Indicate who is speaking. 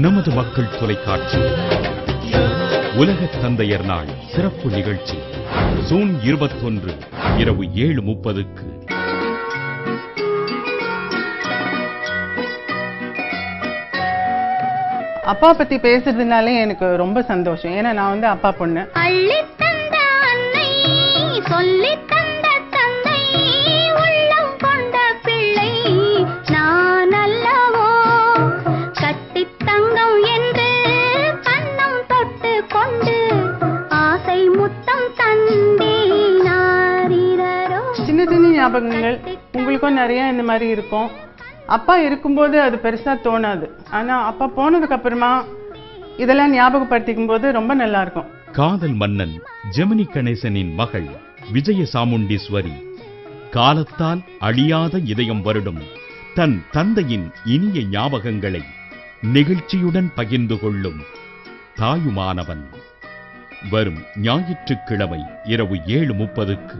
Speaker 1: நமது மக்கள் தொலைக்காட்சி உலக தந்தையர் நாள் சிறப்பு நிகழ்ச்சி ஜூன் 21 இரவு 7:30க்கு.
Speaker 2: அப்பா பத்தி பேசுறதுனாலே எனக்கு ரொம்ப சந்தோஷம். ஏன்னா நான் அப்பா பொண்ணு. சின்ன சின்ன ஞாபகங்கள் உங்களுக்கும் நிறைய இந்த மாதிரி இருக்கும். அப்பா இருக்கும்போது அது பெருசா தோணாது. ஆனா அப்பா போனதுக்கு அப்புறமா இதெல்லாம் ஞாபகப்படுத்திக்கும் போது ரொம்ப நல்லா இருக்கும்.
Speaker 1: காதல் மன்னன் ஜெமினி கணேசனின் மகள் விஜய சாமுண்டீஸ்வரி காலத்தால் அழியாத இதயம் வருடும் தன் தந்தையின் இனிய ஞாபகங்களை நெகிழ்ச்சியுடன் பகிர்ந்து கொள்ளும் தாயுமானவன் வரும் ஞாயிற்றுக்கிழமை இரவு 7:30க்கு.